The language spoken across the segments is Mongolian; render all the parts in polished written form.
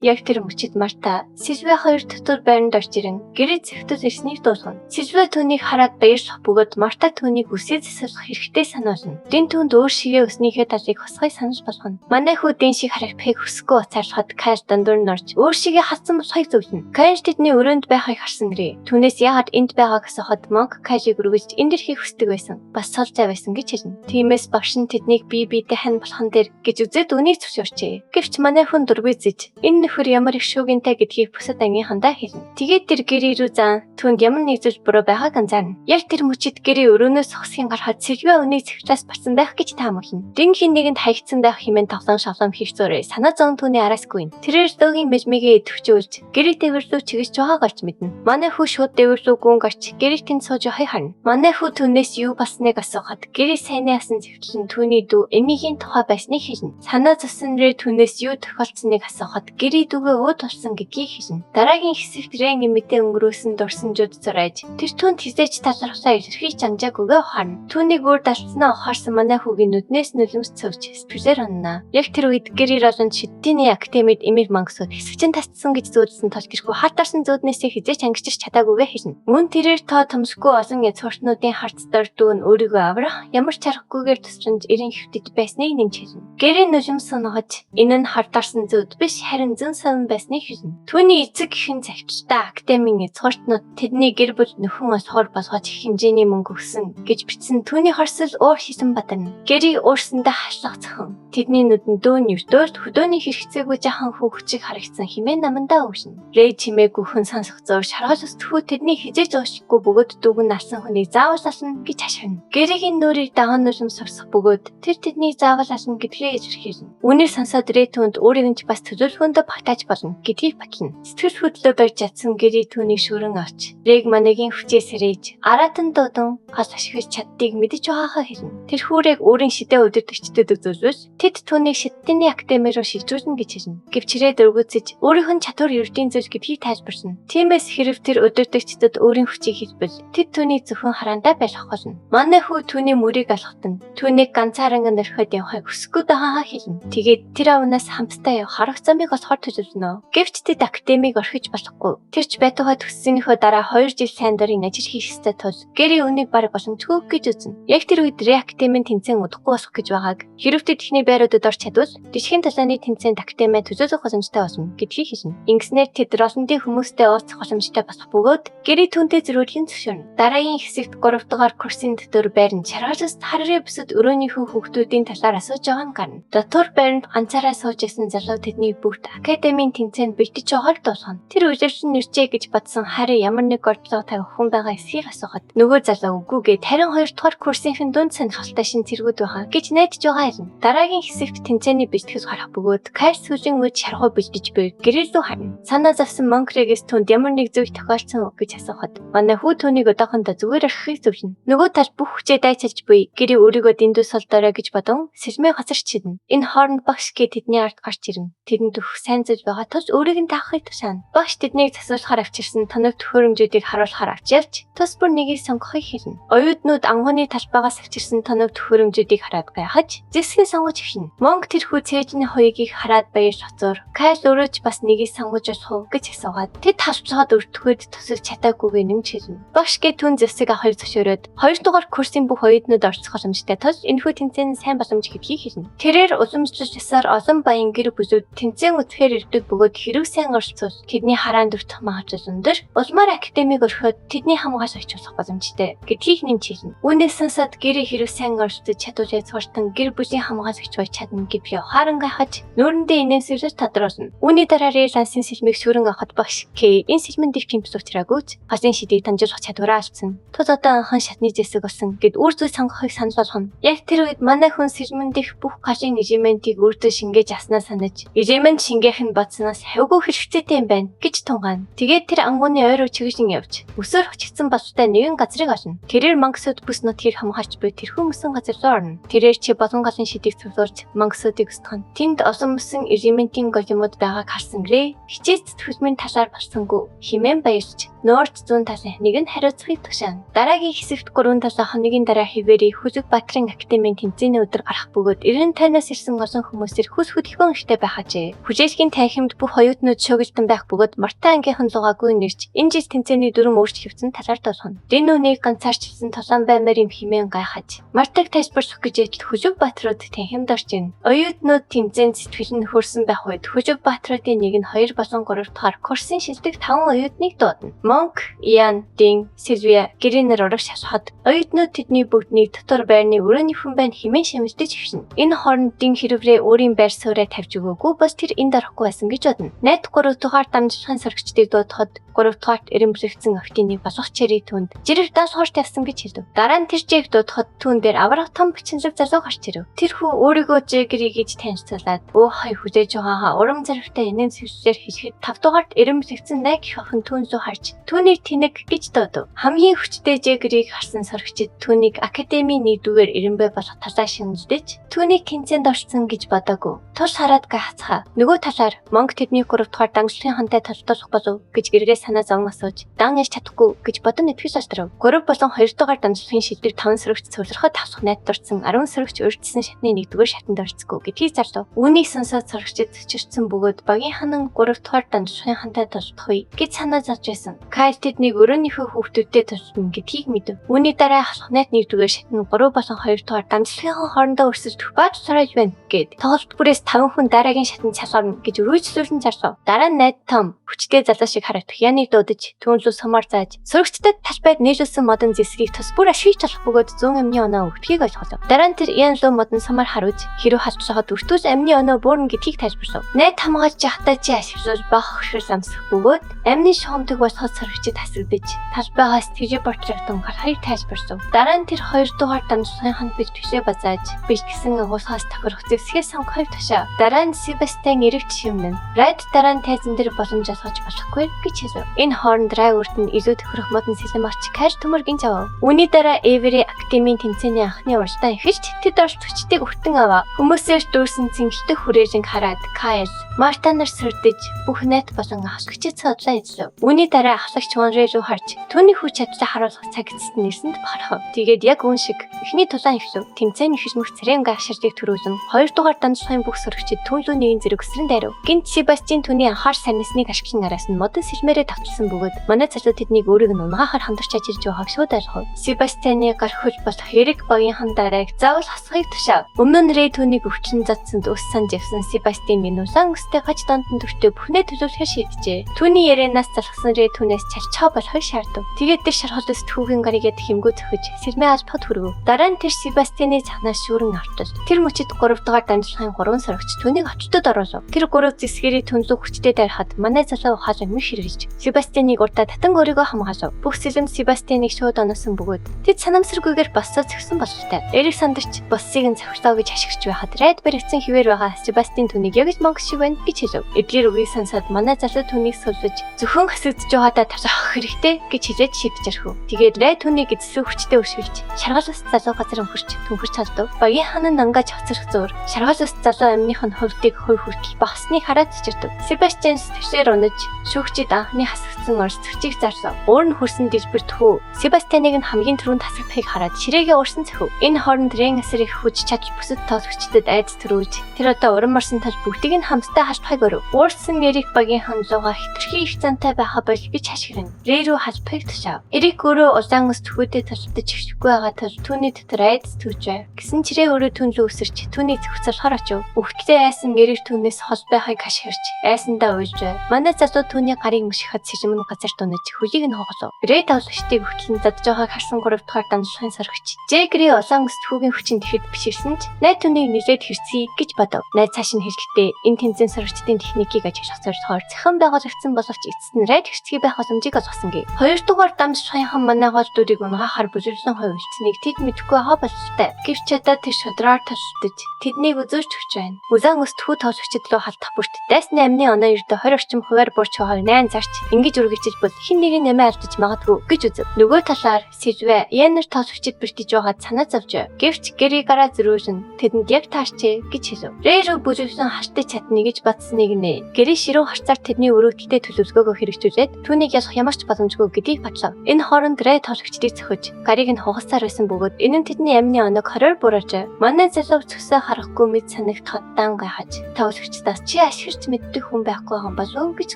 Яг тэр мөчид Марта Сильвиа хоёр дотор байранд орж ирэн гэрээ зэвтэж ирснийг дуусгана. Сильвиа түүнийг хараад баярлах бөгөөд Марта түүнийг үсээ засах хэрэгтэй санаулна. Дэн түүнд өөр шигээ өснийхээ талыг хосгой санаж болгоно. Манай хүү дэн шиг харагдахыг хүсэхгүй уцаархад Кайл дандуур нь орж өөр шигээ хатсан болохыг зөвлөнө. Кайл тэдний өрөөнд байхыг харсан нэрээ. Түүнээс яагаад энд байгааг асуухад Монк Кайлыг үргэлж энд ирэхийг хүсдэг байсан. Бас сул зай байсан гэж хэлнэ. Тиймээс багш нь тэднийг бие биедээ хань болохон дээр гэж үзээд үнийг зөвшөөрчээ. Гэвч манай хүн дурвизэж энэ нөхөр ямар их шуугинтай гэдгийг бусад ангийнхандаа хэлнэ. Тэгээд тэр гэрээ рүү заан түүнд ямар нэг зүйл буруу байгааг анзаарна. Яг тэр мөчид гэрээ өрөөнөөс хосхийн гарахад Сильвиа үнийг цэгцлээс барсан байх гэж таамаглана. Рингийн нэгэнд хаягдсан байх хэмээн тоглоом шавлам хийх зурээ санаа зовн түүний араасгүй. Тэрээр дөөгийн мэлмигээ идэвхжүүлж гэрээ дэвэр рүү чигэж байгааг олж мэднэ. Манай хүү шууд дэвэр рүү гүн гарч гэрээ тэнд сууж байхыг харна. Манай хүү түүнээс юу басныг асуухад гэрээ сайнны асан зэвтлэн түүний дүү Эмигийн тухай байсныг хэлнэ. Санаа зовсон нэрээ түүнээс юу тохиолдсныг асуухад гэрээ дүүгээ ууд болсон гэдгийг хэлнэ. Дараагийн хэсэгт Рен эмэтэ өнгөрөөсөн дурсамжууд зурайж тэр түүнд хизээч талархлаа илэрхийлж амжаагүйгээ ухаарна. Түүнийг өөр далцнаа ухаарсан манай хүүгийн нүднээс нулимс цөвж сэтгэлээр унана. Яг тэр үед гэрээ ролонд шиддиний академид эмэр мангасууд хэсэгчин тасцсан гэж зөөдсөн тол тэрхүү хатаарсан зөөднөөсөө хизээч ангижиж чадаагүйгээ хэлнэ. Мөн тэрээр тоо томсгүй олон язгууртнуудын харцдаар дүүн өөрийгөө аврах ямар ч аргагүйгээр тусрамж эрен хөвтөж байсныг нэмж хэлнэ. Гэрээ нулимс сунагаж энэ нь хардаарсан зөөд биш харин зэн совин байсныг хэлнэ. Түүний эцэг эхэн цагттай академийн язгууртнууд тэдний гэр бүл нөхөн осгоор болгож их хэмжээний мөнгө өгсөн гэж бичсэн түүний хорсол уур хийсэн бадарна. Гэрийг уурсандаа хашлах цохон. Тэдний нүдэнд дөөний өвдөлт хөдөөний хэрэгцээгүй жахан хүүхчиг харагдсан хэмээн намандаа өгшин. Рэй чимээгүй хүн сонсох зов шаргал өстөхүү тэдний хизээж уушгүй бөгөөд дүүгэн нарсан хүнийг заавал ална гэж хашгирна. Гэрэгийн нүрийг даган нулимс сувсах бөгөөд тэр тэднийг заавал ална гэдгээ илэрхийлнэ. Үүнийг сонсоод Рэй түүнд өөрийг нь бас төлөвлөгөөндөө багтааж болно гэдгийг батлна. Сэтгэл хөдлөлөө барьж чадсан гэрээ түүнийг шүрэн авч Рэг манагийн хүчээс сэрэж аратан дуудан хас ашиглаж чаддгийг мэдэж байгаагаа хэлнэ. Тэр хүүрэг өөрийн шидэ удирдагчдад үзүүлвэж тэд түүнийг шиддэний академи руу шилжүүлнэ гэж хэлнэ. Гэвч Рэй дөрвөөцөж өөрийнх нь чадвар ердийн зүйл гэдгийг тайлбарсна. Тиймээс хэрв тэр удирдагчдад өөрийн хүчийг хэлбэл тэд түүнийг зөвхөн хараандаа байлгах болно. Манай хүү түүний мөрийг алхатан түүнийг ганцаараа нөрхөд явахыг хүсэхгүй байгааг хэлнэ. Тэгээд тэр авнаас хамтдаа явах арга замыг олохоор төлөвлөнө. Гэвч тэд академиг орхиж болохгүй. Тэр ч байтугай төгссөнийхөө дараа 2 жил сайн дурын ажил хийх ёстой тул гэрээ үнийг бараг боломжгүй гэж үзнэ. Яг тэр үед Рэй академийн тэмцээн удахгүй босох гэж байгааг хэрвээ тэдний байруудад орч чадвал жижигхэн талааны тэмцээнд академиа төлөөлөх боломжтой болно гэдгийг хэлнэ. Ингэснээр тэд Роландын хүмүүстэй уулзах боломжтой болох бөгөөд гэрээ түүнтэй зөрүүлэн зөвшөөрнө. Дараагийн хэсэгт 3 дугаар курсын дотор байранд шаргалж харрын бүсэд өрөөнийхөө хүүхдүүдийн талаар асууж байгаа нь гарна. Дотор байранд ганцаараа сууж исэн залуу тэдний бүгд академийн тэмцээнд бэлдэж байгааг дуулгана. Тэр үлэрсэн нэрчээ гэж бодсон Хари ямар нэг гордлого тавих хүн байгаа эсхийг асуухад нөгөө залуу үгүйгээ 52 дугаар курсынхын дунд сонирхолтой шин цэргүүд байгаа гэж найдаж байгаа хэлнэ. Дараагийн хэсэгт тэмцээний бэлтгэл гарах бөгөөд Кайл сүлийн үед шаргуу бэлдэж буй гэрээ рүү харна. Санаа зовсон Монкрэгээс түнд ямар нэг зүйл тохиолдсон уу гэж асуухад манай хүү түүнийг одоохондоо зүгээр орхихыг зөвлөнө. Нөгөө тал бүх хүчээ дайцалж буй гэрээ өөрийгөө дэндүү солдорой гэж бодон сэлмээ газарч чиднэ. Энэ хооронд багш гээ тэдний ард гарч ирнэ. Тэдэнд өх сайн зүйл байгаа тул өөрийг нь таахыг тушаана. Багш тэднийг засуулахаар авчирсан тоног төхөөрөмжүүдийг харуулахаар авч явж тус бүр нэгийг сонгохыг хэлнэ. Оюутнууд ангууны талбайгаас авчирсан тоног төхөөрөмжүүдийг хараад гайхаж зэсгээ сонгож эхэлнэ. Монк тэрхүү цээжний хоёгийг хараад баяр шоцоор Кайл өөрөө ч бас нэгийг сонгож болох уу гэж асуугаад тэд тавцаад өртгөхөд тусалж чадаагүйгээ нэмж хэлнэ. Багш гээ түн зэсгийг авахыг зөвшөөрөөд 2 дугаар курсын бүх оюутнууд орцох боломжтой тул энэхүү тэмцээний сайн боломж гэдгийг хэлнэ. Тэрээр уламжлалт ёсоор олон баян гэр бүлүүд тэмцээн үзэхээр ирдэг бөгөөд хэрэг сайн оролцвол тэдний хараанд өртөх магадлал өндөр. Улмаар академиг орхиод тэдний хамгаас очиж болох боломжтой гэдгийг нэмж хэлнэ. Үүнээс сонсоод гэрээ хэрэг сайн оролцож чадвал язгууртан гэр бүлийн хамгаас очиж чадна гэв явахаар гайхаж нүүрэндээ инээсвэрж тодруулна. Үүний дараа Рэлансын сэлмийг шүрэн авахд багш К энэ сэлмэнд их пимс уучраагүйч хасын шидийг дамжуулах чадвараа алдсан. Тул одоо анхан шатны зэсэг болсон гэд үр зүй сонгохыг санал болгоно. Яг тэр үед манай хүн сэлмэнд их бүх галын режиментийг үрдө шингээж аснаа санаж режимент шингээх нь бодсноос хавгүй хэрэгцээтэй юм байна гэж тунгаана. Тэгээд тэр ангууны ойроо чиглэн явж өсөөр хочигдсан болтой нэгэн газрыг олно. Тэрээр мангасууд бүс нутгийг хамгаалж буй тэрхүү мөсөн газар руу орно. Тэрээр чи болон галын шидийг цуглуулж мангасуудыг өсгөн. Тэнд олон мөсөн режиментийн големууд байгааг харсан Рэй хичээс зүтгэлмийн талаар барсангүй химэн баярлж Норд зүүн талын нэг нь хариуцахыг тушаана. Дараагийн хэсэгт 3 талаа хоногийн дараа хിവэри Хүзэг Баатрин академийн тэмцээний өдөр гарах бөгөөд 90 тайнаас ирсэн олон хүмүүсээр хүс хөдөлгөөн ихтэй байхажээ. Хүчээсгийн Сижвийн танхимд бүх оюутнууд шуугилдан байх бөгөөд Марта ангийнхан лугаагүй нэрч энэ жил тэмцээний дүрм өөрч хэвцэн талаар тосгоно. Дэн нүнийг ганцаарчилсан тулаан баймаар юм химэн гайхаж. Мартаг тайлбарлах гэж ядл Хөжөг Баатрууд танхимд орж ийн. Оюутнууд тэмцээнд сэтгэл нь хөрсөн байх үед Хөжөг Баатруудын нэг нь 2 болон 3 дахь курсын шилдэг 5 оюутныг дуудана. Монк, Ян, Дин, Сильвия гэрийнээр урагш асахад оюутнууд тэдний бүгднийг дотор байрны өрөөний хүн байна хэмээн шимэлдэж хөвшин. Энэ хооронд Дин хэрвээ өөрийн байр суурьа тавьж өгөөгүй бас тэр энд орохгүй байсан гэж бодно. Найд 3 дугаар дамжлагын сорогчдыг дуудахад 3 дугаарт эрэм бүлэгдсэн офтын нэг босох чирий түнд жирээр даас хойш тавьсан гэж хэлв. Дараа нь тэр Жэйг дуудахад түүн дээр аврах том бичинлэг залуу гарч ирэв. Тэр хүү өөрийгөө Жэйгэрий гэж танилцуулаад өө хай хүлээж байгаагаа урам зоригтой энэн сэвсээр хэлэхэд 5 дугаарт эрэм бүлэгдсэн найг их охин түүнсөө харж түүнийг тэнэг гэж дуудав. Хамгийн хүчтэй Жэйгэрийг харсан сорогчид түүнийг академийн нэгдүгээр эрэмбэ болох талаа шинэлдэж түүнийг тэнцээнд орсон гэж бодоагүй. Тус хараад гайхацгаа. Нөгөө талаар Монк тэдний 3 дугаар дамжлагын хантай толдох болов гэж гэргээ санаа зовн асууж дан яж чадахгүй гэж бодон итгэж олдров. 3 болон 2 дугаар дамжлагын шилдэг 5 сөрөгч цугларахад тавсах найдварсан 10 сөрөгч урьдчилсан шатны 1-р шатанд орцгоо гэдгийг зарлав. Үүнийг сонсоод сөрөгчид чирцэн бөгөөд багийн ханан 3 дугаар дамжлагын хантай толдох үе гэж санаа зовж байсан. Кайл тэднийг өрөөнийхөө хүүхдүүдтэй толдно гэдгийг мэдэв. Үүний дараа хасах найд 1-р шат нь 3 болон 2 дугаар дамжлагын хоорондоо өрсөлдөх бааж царайж байна гэд. Тоглолт бүрээс 5 хүн дараагийн шатанд цалгарна гэж үргэлжлүүлэн зарлав. Дараа нь найд Том хүчтэй залуу шиг харагдах Яныг дуудаж түүнлүү сумаар зааж сөрөгчдөд талбайд нийлүүлсэн модон зэсгийг тус бүр ашигч болох бөгөөд 100 амны оноо өгдгийг ойлголоо. Дараа нь тэр Ян лөө модон сумаар харуулж хэрүү халдчиход өртөөс амны оноо буурна гэдгийг тайлбарлав. Найд хамгаалж яхтай чи ашиглаж бах хөшрөл амсах бөгөөд амны шугамдаг болоход сөрөгчд хасагдаж талбайгаас тэжээ бортлогдсон гарахыг тайлбарлав. Дараа нь тэр 2 дугаар дамжлагын ханд бич төшөө базааж биш гэсэн агуулгаас тохирох зэвсгээс сонгохыг тушаа. Дараа нь Себастьян эрэгт шивнэн Райд дараа нь тайзан дээр боломж олгож болохгүй гэж хэлв. Энэ хооронд Рай үрд нь илүү тохирох модон сэлэм авч Кайр төмөргөн авав. Үүний дараа Эвери академийн тэмцээний анхны уралдаан ихэж тэд оролцогчдыг өртөн аваа. Хүмүүсээр дүүрсэн цэнгэлтэй хүрээлэн хараад Кайр Мартанаар сэрдэж бүх найт болон ахлагчид цодлоо эзлэв. Үүний дараа ахлагч Вонрэ руу харж түүний хүч чадлаа харуулах цаг эцэст нэрсэнд бахархав. Тэгээд яг үн шиг эхний тулаан эхлэв. Тэмцээний хизмэх цэрэн гаширдыг төрүүлэн 2 дугаар дамжлагын бүх сөрөгчид түүнлүү нэгэн зэрэг өсрэн дайрав. Гинт Себастьян түүний анхаар сарнисныг ашиглан араас нь модон сэлмээрээ тавчилсан бөгөөд манай залуу тэднийг өөрийг нь унгахаар хамдарч ажиллаж байгааг шууд ойлгов. Себастьяны гар хөл болох Эрик багийн хан дарааг заавал хасахыг тушаав. Өмнө нь Рэй түүнийг өвчин задсан ус санж явсан Себастьян минусан өстэй гаж дондон төвчтэй бүхнээ төлөвлөхөөр шийджээ. Түүний ярианаас залхсан Рэй түүнээс чалчаа болохыг шаардав. Тэгээд тэр шархалт түүхийн гаригэд хэмгүү зөхөж сэрмээ албахад хүргэв. Дараа нь тэр Себастьяны цахнаас шүүрэн ортол. Тэр мөчид 3 дугаар дамжлагын 3 сорогч түүнийг очтод оруулав. Тэр 3 зэсгэрийн түнлүү хүчтэй дайрахад манай залуу ухаалаг мэх хэрэгж Себастьяныг урдаа татан өөрийгөө хамгаалав. Бүх сэлэм Себастьяныг шууд оносон бөгөөд тэд санамсаргүйгээр боссоо зөксөн бололтой. Эрик сандарч боссыг нь завхлаа гэж ашигч байхад Райд баригдсан хിവэр байгаа Себастьян түүнийг яг л Монк шиг байна гэж хэлв. Эдгээр үгийг сонсоод манай залуу түүнийг сулж зөвхөн хасагдж байгаадаа тавсах хэрэгтэй гэж хэлээд шийдэж орхив. Тэгээд Райд түүнийг эзэсрүү хүчтэй өшгөлж шаргал ус залуу газар өнгөрч түнхэрч чадав. Багийн ханан нангаж хоцрох зуур шаргал ус залуу амных нь хувьдыг хувь хүртэл багсныг хараад чирдэв. Себастьян төвшээр унаж шүүгчид анхны хасагдсан орцогчийг зарлав. Уур нь хөрсөн дэлбэр тхүү Себастьяныг нь хамгийн түрүүнд хасагдахыг хараад ширээгээ уурсан цохив. Энэ хооронд Рен асар их хүч чадал бүсэд тоосгчдод айдас төрүүлж тэр одоо уран марсан тал бүгдийг нь хамтдаа халбахыг өрөв. Уурсан Эрик багийн ханлууга хитрхи их зантай байха бол гэж хашгирэн Рэй рүү халбахыг тушаав. Эрик өөрөө улаан ус төхөөдөө толдож ихшгүй байгаа тул түүний дотор айдас түүжээ. Гэсэн чирээ өөрөө түүнлөө өсөрч түүний зөвхөцөлхөр очив. Өвгтлээ айсан Эрик түүнээс хол байхыг хашгирч айсандаа уйлж бай. Манай залуу түүний гарыг мөшөхөд сэлмэн газар дунаж хөлийг нь хугалав. Рэй тавлагчдыг өгтлэн задж байгааг харсан 3 дугаар дамжлагын сорогч Жэйгри улаан ус төхөөгийн хүчин тэгэхэд биширсэн ч найд түүнийг нэлээд хэрцгий гэж бодов. Найд цааш нь хэлэхдээ энэ тэмцээн сорогчдын техникийг ажиглах зорилгоор цахан байгуулагдсан боловч эцэст нь Райд хэрцгий байх боломжийг олгосонгүй. 2 дугаар дамжлагын манай гол дүрийг унгахаар бүжиглэн хувилцныг тэд мэдэхгүй байгаа бололтой. Гэвч одоо тэр шудраар толдож тэднийг үзөөж өгч байна. Улаан ус төхөө тоглогчид руу халтах бүрт дайсны амны оноо ердөө 20 орчим хуваар буурч байгааг найн зарч ингэж үргэлжлэж бол хин нэгэн нэмээ алдаж магадгүй гэж үзв. Нөгөө талаар Сижвэ Янер тоглогчид бэртэж байгаад санаа зовж. Гэвч Гэригараа зөрүүлэн тэдэнд яг таарчээ гэж хэлв. Рэй рүү бүжиглэн хартаж чадна гэж бодсныг нэ. Гэри ширүү харцаар тэдний өрөөдөлтэй төлөвлөгөөгөө хэрэгжүүлээд түүнийг ялах ямар ч боломжгүй гэдгийг батлав. Энэ хооронд Рэй тоглогчдыг зөхөж гарыг нь хугацаар байсан бөгөөд энэ нь тэдний амны оног хороор буураж. Манай залуу цөсөө харахгүй мэд санагт хотдан гайхаж. Тоглогчдаас чи ашиглаж мэддэг хүн байхгүй юм болов гэж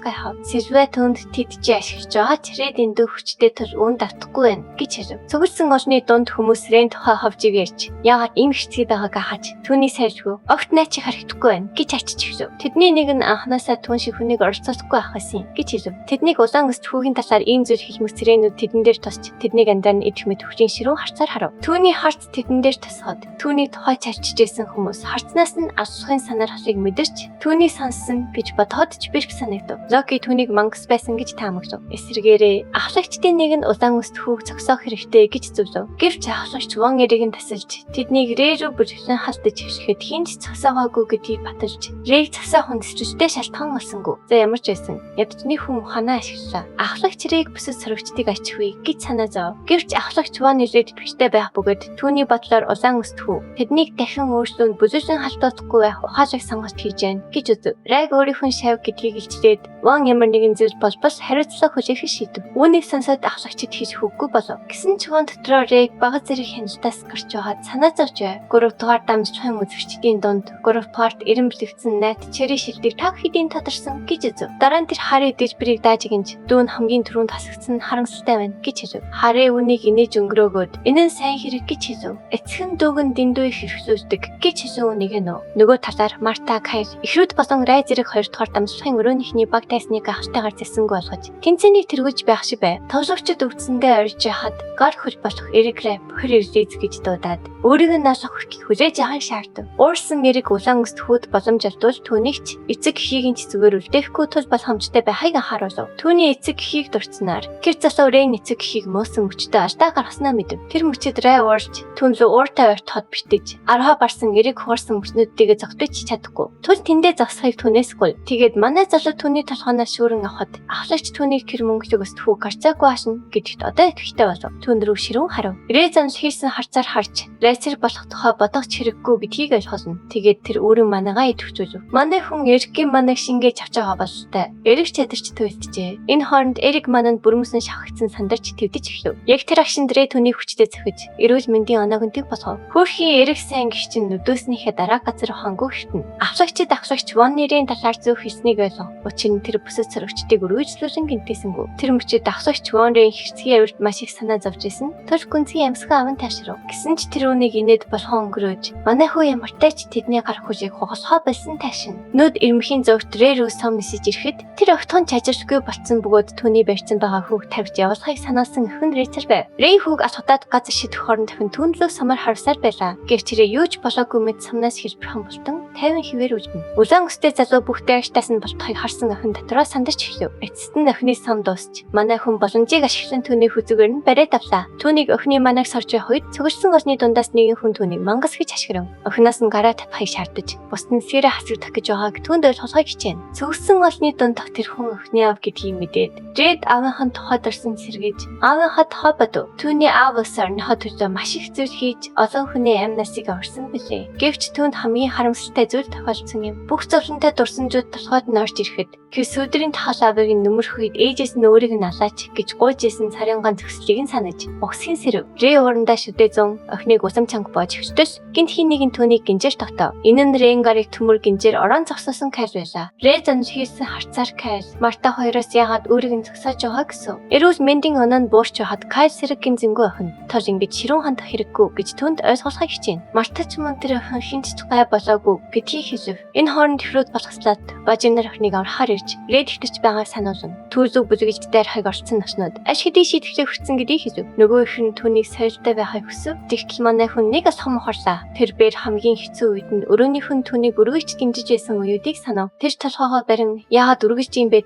гайхав. Сильвэ түнд тэд чи ашиглаж байгаа ч Ред эндүү хүчтэй тул үүнд автахгүй байна гэж хэлв. Цогцсон орны дунд хүмүүс Рен тухай ховжиг ярьж яагаад ийм хэцгээд байгааг хаач түүний сайлгүй огт найч харагдахгүй байна гэж ачиж хэлв. Тэдний нэг нь анханасаа түн шиг хүнийг оролцохгүй байхаас юм гэж хэлв. Тэднийг улаан өст хүүгийн талаар ийм зүйл хийх мэсрэнүүд тэдэн дээр тусч тэднийг андаар нь идэх мэд хүчин ширүүн харцаар харав. Түүний харц тэдэн дээр тусгаад түүний тухай чарчижсэн хүмүүс харцнаас нь асуухын санаар хасыг мэдэрч түүний сонссон гэж бодоход ч бэрх санагдав. Локи түүнийг мангас байсан гэж таамаглав. Эсвэргээрээ ахлагчдын нэг нь улаан өст хүүг зогсоох хэрэгтэй гэж зөвлөв. Гэвч ахлагч Вон эрийг нь тасалж тэднийг Рэ рүү бүжиглэн халтаж хэвшихэд хинч зогсоогоогүй гэдгийг баталж Рэг зогсоох хүндэсчтэй шалтгаан олсонгүй. За ямар ч байсан ядчны хүн ханаа ашиглалаа. Ахлагч Рэг бүсэд сорогчдыг ачихгүй гэж санаа зов. Гэвч ахлагч Вон ирээд итгэжтэй байх бөгөөд түүний бодлоор улаан өст хүү тэднийг дахин өөрсдөнд бүжиглэн халтуулахгүй байх ухаалаг сонголт хийж гэн гэж үзв. Рэг өөрийнхөө шав гэдгийг илчлээд Вон ямар нэгэн зүйл болбос хариуцлага хүлээх шийдэв. Үүнийг сонсоод ахлагчид хийж хөггүй болов. Гэсэн ч Вон дотроо Рэг бага зэрэг хяналтаас гарч байгаад санаа зовж байв. 3 дугаар дамжлагын үзэгчдийн дунд 3 парт ирэмблэгдсэн найт чери шилдэг таг хэдийн тодорсон гэж үзв. Дараа нь тэр Хари дэжбэрийг дааж гинж дүүн хамгийн түрүүнд хасагдсан харамсалтай байна гэж хэлв. Хари үнийг инээж өнгөрөөгөөд энэ нь сайн хэрэг гэж хэлв. Эцэг нь дүүгэн дэндүү их хэрэгсүүлдэг гэж хэлсэн үнийг нөгөө талаар Марта Кайл эхрүүд болон Рай зэрэг 2 дугаар дамжлагын өрөөнийхний баг тайсныг ахтайгаар зэсэнгүү болгож тэнцэнийг тэргүүлж байх шиг байв. Тоглогчид өвдсөндөө орж яхад гар хөл болох Эрик Рай бохир ирдийз гэж дуудаад өөрийг нь наашах хүрхийг хүлээж авах шаардав. Уурсан Эрик улаан өст хүүд боломж олдвол түүнийгч эцэг эхийг нь ч зүгээр үлдээхгүй тул боломжтой байхыг анхааруулв. Түүний эцэг эхийг дурдсанаар гэр засуу Рейн эцэг эхийг мөөсөн мөчтөө алдаа гаргаснаа мэдэв. Тэр мөчөд Рай уурж түн рүү ууртай ойрт хот битэж архаа барсан Эрик хуурсан мөчнүүдтэйгээ зогтож чадахгүй. Түл тэндээ зогсохыг түнээсгүй. Тэгээд манай залуу түүний толгоноос шүүрэн авахд ахлагч түүнийг гэр мөнгө өгөөс тхүү гарцаагүй хашна гэдэгт одоо итгэвтэй болов. Түн рүү ширүүн харав. Рэй занс хийсэн харцаар харж райцэр болох тухай бодох хэрэггүй гэдгийг ойлгосон. Тэгээд тэр өөрийн манагаа идэвхжүүлв. Манай хүн Эрикийн манаг шингээж авч байгаа бололтой. Эрик чадарч туйлджээ. Энэ хооронд Эрик мананд бүрмөсөн шавхагдсан сандарч твдэж эхлэв. Яг тэр агшин Рэй түүнийг хүчтэй зөхөж эрүүл мэндийн оноогонтыг болгов. Хөрхийн Эрик сайн гихчин нүдөөснийхээ дараа газар хангуу хитэн. Ахлагчид Вон нэрийн талаар зөв хэлснийг ойлгов. Учир нь тэр бүсэд сорогчдыг өргөжлүүлэн гинтээсэнгүү. Тэр мөчид ахлагч Вонрын хэрцгий авирт маш их санаа зовж исэн. Тэр гүнзгий амьсгаа аван тайшрав. Гэсэн ч тэр үнийг инээд болохон өнгөрөөж манай хүү ямартай ч тэдний гар хүчийг хугалсаа болсон тайшин. Нүд ирмхийн зөвхт Рэрүү сом нисэж ирэхэд тэр огтхон чажиршгүй болцсон бөгөөд түүний барьсан байгаа хүүг тавьж явуулахыг санаасан өхөн Рэйчер байв. Рэй хүүг асуудаад газар шидэх хорон дахин түүнлөө самар харсаар байлаа. Гэвч тэрээ юу ч болоогүй мэд самнаас хэлбэрхэн болтон 50 хിവэр үлдэнэ. Улаан өстэй залуу бүхтэй аштаас нь болтохыг харсан охин дотроо сандарч эхлэв. Эцэст нь охины сом дуусч манай хүн боломжийг ашиглан түүний хүзүүгээр нь бариад авлаа. Түүнийг охины манаг сорж явах үед цогцсон голны дундаас нэгэн хүн түүнийг мангас гэж ашиглав. Охиноос нь гараа тавихыг шаардаж бусд нь сэрэ хасагдах гэж байгааг түүнд ойлгохыг хичээнэ. Цогцсон голны дунд дах тэр хүн охины аав гэдгийг мэдээд Рэд аавынхан тухайд орсон сэргийж аавынхаа тухай бодов. Түүний аав өсөрн хотөдөө маш их зүйл хийж олон хүний амь насыг аварсан билээ. Гэвч түүнд хамгийн харамсалтай зүйл тохиолдсон юм. Бүх зовлонтой дурсамжууд толгойд нь орж ирэхэд гэвс өдрийн тахал авыг нөмөрөх үед ээжээс нь өөрийг нь алаач гэж гуйж исэн царин ганц төслийг нь санаж богсхийн сэрв. Рэй уурандаа шүдээ зун охиныг усам чанга боож хөчтөс гинт хин нэг нь түүнийг гинжээр тогтов. Энэ нь Ренгарыг төмөр гинжээр орон зогсоосон Кайл байлаа. Рэй занж хийсэн харцаар Кайл Марта хоёроос яагаад өөрийг нь зогсоож байгаа гэсэн. Эрүүл мэндийн оноо нь буурч хаад Кайл сэрэг гинзэнгүү охин тол ингэж ширүүн хандах хэрэггүй гэж түнд ойлгуулахыг хичээнэ. Марта ч мөн тэр охин хинч гай болоогүй гэдгийг хэлв. Энэ хооронд хэрүүд болгослаад бажинар охиныг аврахаар Рэд итгэж байгааг сануулна. Түүзүү бүзгэж дайрахыг орцсон наснууд аш хэдий шийтгэлээ хүртсэн гэдгийг хэлв. Нөгөө их нь түүнийг сойртой байхыг хүсв. Тэгтэл манай хүн нэг алхам ухарлаа. Тэр бээр хамгийн хэцүү үед нь өрөөнийх нь түүнийг өргөж гинжиж байсан үеүүдийг санав. Тэр толгоогоо барин яагаад өргөж юм бэ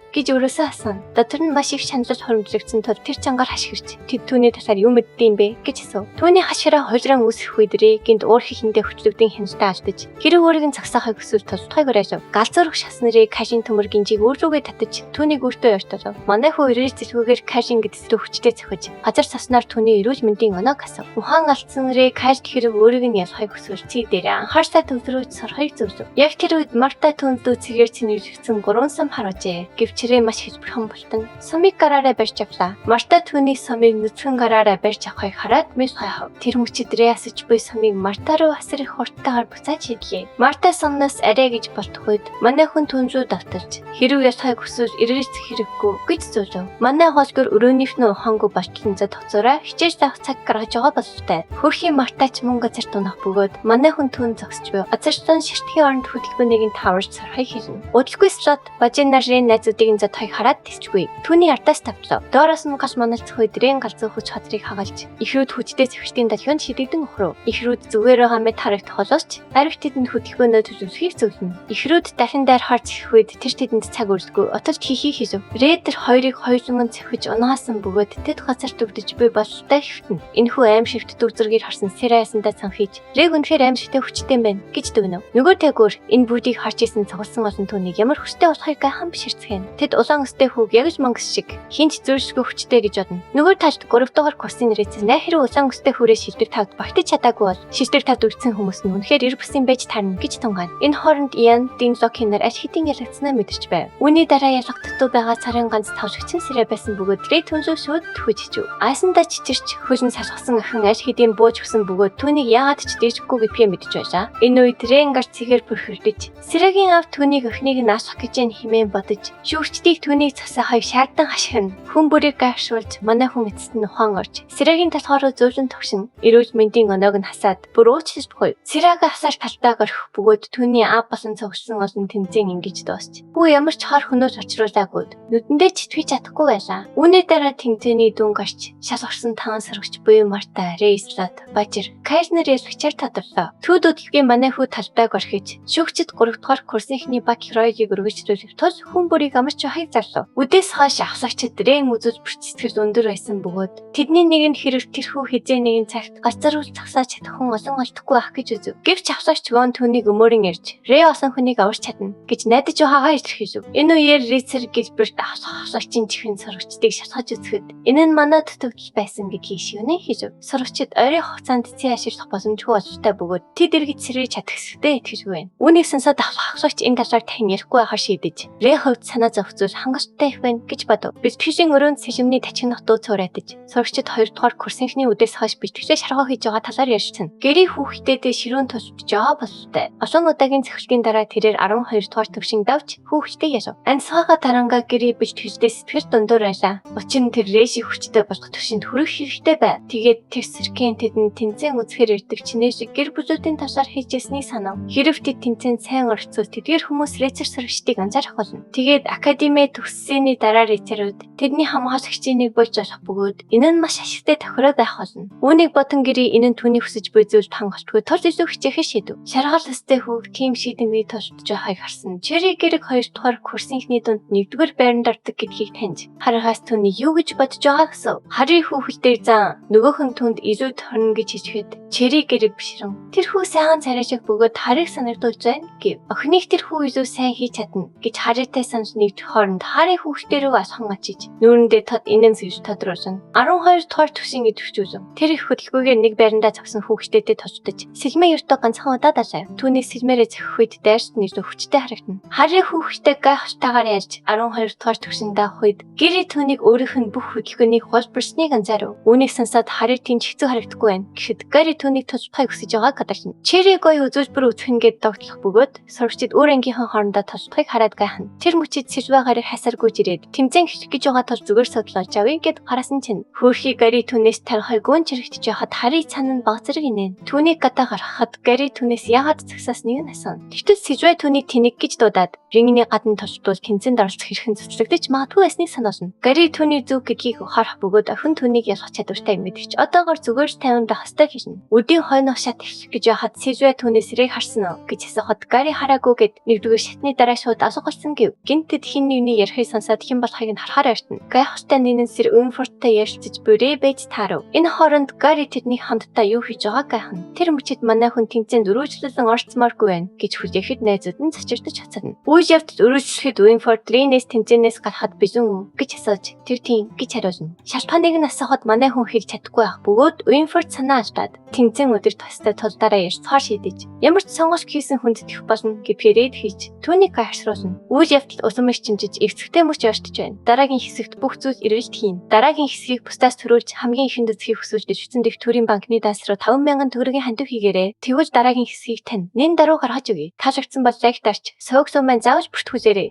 гэж өрөөсөө асуув. Дотор нь маш их шаналл хоримтлагдсан тул тэр чангаар хашгирч тэд түүний талаар юу мэддэм бэ гэж асуув. Түүний хашгираа хулран үсэх үед Рэгийн уур хийхэндээ хүчлэгдэн хяналтаа алдаж хэрэг өөрийг нь цагсаахыг хүсвэл тусдахыг уриалав. Галзуурх шаснарыг Кашин төмөр гинжийг өөр рүүгээ татаж түүнийг өөртөө ойртолов. Манай хүү ирэл зэлгүүгээр Кашин гэдс рүү хүчтэй цохиж газар цаснаар түүний эрүүл мэндийн оноог асав. Ухаан алдсан Рэ Кашд хэрэг өөрийг нь ялахыг хүсвэл цэг дээр анхаарсаа төвлөрөөж сорхыг зөвлөв. Яг тэр үед Марта түүндөө цэгээр цэнэрлэгдсэн 3 сум харуулжээ. Гэвчрээ маш хэлбэрхэн болтон сумыг гараараа барьж авлаа. Марта түүний сумыг нүцгэн гараараа барьж авахыг хараад мэс хайхав. Тэр мөчид Рэ асаж буй сумыг Марта руу асар их хурдтайгаар буцааж хийлээ. Марта сумнаас арай гэж байж болтох үед манай хүн түн рүү давталж хэрэг ясахыг хүсвэл эргэж хэрэггүй гэж зөвлөв. Манай хоолгор өрөөнийхнөө хонго болтлон за тоцоороо хичээж заах цаг гаргаж байгаа бололтой. Хөрхийн мартаач мөн газар тунах бөгөөд манай хүн түн зогсож буй. Азарсан ширтгийн оронд хөдөлгөөнийг таварж сархай хэлнэ. Удалгүй слот бажин нарын найзуудыг зад хаяг хараад тэсчгүй. Түүний ардаас тавтлаа. Доороос нь галж маналцах үед дэрэн галзуу хүч хадрыг хагалж ихрүүд хүчтэй цэвэртийн далхинд шидэгдэн өхрөв. Ихрүүд зүгээр хамт харагдах боловч ариг тэдэнд хөдөлгөөнөө төлөвлөхийг зөвлөнө. Ихрүүд дахин дайр харж ирэх үед тэр тэдэнд цаг үргэлгүй отолж хийхийг хийв. Рэдер хоёрыг хоёуланган цэвэж унаасан бөгөөд тэд газарт өвдөж буй бололтой хэвтэн. Энэхүү аим шивт дүр зэргийг харсан Сэрайсандаа цанхиж "Рэг үнэхээр аимшигтэй хүчтэй байна" гэж дүгнэв. Нөгөө тэгүр энэ бүдийг харж исэн цогцсон олон түүнийг ямар хүчтэй болохыг гайхан биширцгэн. Тэд улаан өстэй хүүг ягж мангас шиг хинч зөршгүй хүчтэй гэж бодно. Нөгөө талд 3 дугаар курсын нэрээс найхэр улаан өстэй хүрээ шилдэг тавд багтаж чадаагүй бол шилдэг тавд үлдсэн хүмүүс нь үнэхээр эр бусын байж таарна гэж тунгаана. Энэ хооронд Иан Динзокийн нар аж хэдийн ялагдсанаа мэдэрч байв. Үүний дараа ялгагдтуу байгаа царын ганц тавшигчин Сэрэ байсан бөгөөд Рэй түнзөө шууд төхөжчихв. Айсандаа чичирч хөлн салхасан охин аж хэдийн бууж өгсөн бөгөөд түүнийг яагаад ч дээжгүй гэдгийг мэдэж байжаа. Энэ үед Рэнгар цэгээр бүрхэрдэж Сэрэгийн ав түүнийг охиныг наасах гэж хэмээн бодож шүүгчдийг түүнийг цасаа хаяг шаардсан хашхирна. Хүн бүрийг гайхшуулж манай хүн эцэст нь ухаан орж Сэрэгийн талхааруу зөөлөн тогшин эрүүл мэндийн оноог нь хасаад бүр уучлаж буй. Сэрэгээ хасаар талтаа горих бөгөөд түүний аав болсон цогцсон олон тэмцээн ингэж дуусч. Бүү ямар ч хар хөнөөс очруулаагүй нүдэндээ читгэж чадахгүй байлаа. Үүний дараа тэмцээний дүн гарч шалгарсан таван саргч буюу Марта, Рейслот, Бажир, Кайзнер ялгчаар тодорлоо. Түүд өдөлгийн манай хүү талбайг орхиж шүүгчд 3 дугаар курсынхний баг Хроёгийг өргөжлүүлэх тул хүн бүрийг амарч хаяг зарлав. Үдээс хойш авсагчид Рэн үзүүл бүрцэтгэл өндөр байсан бөгөөд тэдний нэг нь хэрэг тэрхүү хизээ нэгэн цагт гацаруул цагсааж чадах хүн олон олдохгүй ах гэж үзв. Гэвч авсагч Вон түүнийг өмөрөн ярьж Рэй осон хүнийг аварч чадна гэж найдаж байгаагаа илэрхийлв. Энэ үеэр Рицер гэлбэрт авсагчийн чихэн сорогчдыг шалгаж үзэхэд энэ нь манад төвдөл байсан гэдгийг шивнэн хийв. Сорогчид ойрын хугацаанд цэцэн ашиглах боломжгүй бололтой бөгөөд тэд эргэж сэргийж чадах хэрэгтэй итгэжгүй байна. Үүнийг сонсоод авсагч энэ талаар тань ярихгүй байхаар шийдэж Рэй хувьд санаа зовхзуул хангалттай их байна гэж бодов. Битгэлийн өрөөнд сэжимний тачигнах дуу цуурайтаж сорогчид 2 дугаар курсынхний үдээс хойш битгэлээ шаргуу хийж байгаа талаар ярьсан. Гэри хүүхдтэйдээ ширүүн тусдж байгаа бололтой. Олон удаагийн цэвэрлэгийн дараа тэрээр 12 дугаар төвшин давж хүүхдтэй ясав. Ансхаага таранга Гэри битгэлдээ сэтгэл дундуур байлаа. Учир нь тэр Рэши хүчтэй болох төвшөнд хүрэх хэрэгтэй бай. Тэгээд тэр Сэркэн тэдэнд тэмцээн үзэхээр ирдэг чинээс гэр бүлүүдийн талаар хийжсэнийг санав. Хэрв тэд тэмцээнд сайн оролцвол тэдгээр хүмүүс Рейцер сорогчдыг анзаарах болно. Тэгээд академи төгссөний дараа Рейцерүүд тэдний хамгаалагчийн нэг болж болох бөгөөд энэ нь маш ашигтай тохироо байх болно. Үүнийг бодон Гэри энэ нь түүний хүсэж буй зүйлд хангалтгүй тул илүү хичээхээ шийдэв. Шаргал өстэй хүүг тийм шийдэмийг тулдж байгааг харсан. Черри Гэрэг 2 дугаар курсынхний дунд 1-р байранд ордог гэдгийг таньж харахаас түүний юу гэж бодож байгаа гэсэн. Харийн хүүхэлдээр зан нөгөөх нь түнд илүү торно гэж хэлэхэд Черри Гэрэг бишрэн тэр хүү сайхан царай шиг бөгөөд харийг санагдуулж байна гэв. Охиныг тэр хүү илүү сайн хийж чадна гэж хараатай санаж нэгдэх хооронд харийн хүүхэлдээр рүү асхан ачиж нүүрэндээ тод инэн зүйл тодруулсан. 12 дугаар төвшин идэвхжүүлв. Тэр их хөдөлгөөгээр нэг байрандаа зогсон хүүхэлдээтэй тусдаж сэлмээ ёртоо ганцхан удаа дашаа. Түүний сэлмээрээ зөхөх үед дайрт нь илүү хүчтэй харагдана. Харийн хүүхэлдээ гайхалтайгаар ярьж 12 дугаар төвшин даах үед Гэри түүнийг өөрийнх нь бүх хөдөлгөөнийг хулбарсныг анзаарав. Үүнийг сонсоод харийг тийм хэцүү харагдахгүй байна. Гэхэд Гэри түүнийг туслахыг хүсэж байгааг гадарсан. Черри гоё үзүүлбэр үзэхэнгээд догтлох бөгөөд сорогчид өөр ангийнхаа хоорондоо туслахыг хараад гайхна. Тэр мөчид сэлвэ гарыг хасааргүйж ирээд тэмцээн хийх гэж байгаа тул зүгээр судлаач авъя гэд харасан чинь хөөрхий Гэри түүнээс тархай гүн чирэгдэж яхад харийн цан нь баг зэрэг инээн. Түүнийг гадаа гаргахад Гэри түүнээс яагаад цагсаасныг нь асуув. Тэгтэл сэлвэ түүнийг тэнэг гэж дуудаад рингний гадна толчдвол тэмцээнд оролцох хэрхэн цэцлэгдэж магадгүй байсныг сануулна. Гэри түүний зүг гэдгийг харах бөгөөд охин түүнийг ялгах чадвартай мэдвч одоогоор зүгээр л тайван байхастай хэлнэ. Үдийн хойноос шат их гэж яхад сэлвэ түүнээс Рэг харсан уу гэж асуухад Гэри хараагүй гэд нэгдүгээр шатны дараа шууд асуугалсан гэв. Гинтэд хин нэгний ярихыг сонсоод хэн болохыг нь харахаар ойртно. Гайхалтай нэгэн сэр Үнфорттой ярилцаж бүрээ байж таарав. Энэ хооронд Гэри тэдний хамтдаа юу хийж байгааг гайхна. Тэр мөчид манай хүн тэмцээнд өрөөжлөлөн орцмооргүй байна гэж хүлээхэд найзууд нь цочирдож хацарна. Үйл явдал өрөөжлөхэд Үнфорт Ринээс тэмцээнээс гарахад бизэн үү гэж асууж тэр тийм гэж хариулна. Шалтгааныг нь асуухад манай хүн хэлж чадахгүй байх бөгөөд Үнфорт санаа алдаад тэнцэн өдөр тастай тулдаараа ярьж цоо шийдэж ямар ч сонгож хийсэн хүнд тэх болно гэдгээрээ хийж түүнийг гайхшруулна. Үйл явдал усам чинжиж эвцэгтэй мөч явж байна. Дараагийн хэсэгт бүх зүйл эргэлт хийн. Дараагийн хэсгийг бусдаас төрүүлж хамгийн ихэнд үзхийг хүсвэж эвчсэн дэх төрийн банкны данс руу 5,000 төгрөгийн хандив хийгээрэй. Тэгвэл дараагийн хэсгийг тань. Нэн даруй гаргаж өгье. Таашагдсан бол лайк дарч, сувг сумын заавч бүртгүүлээрэй.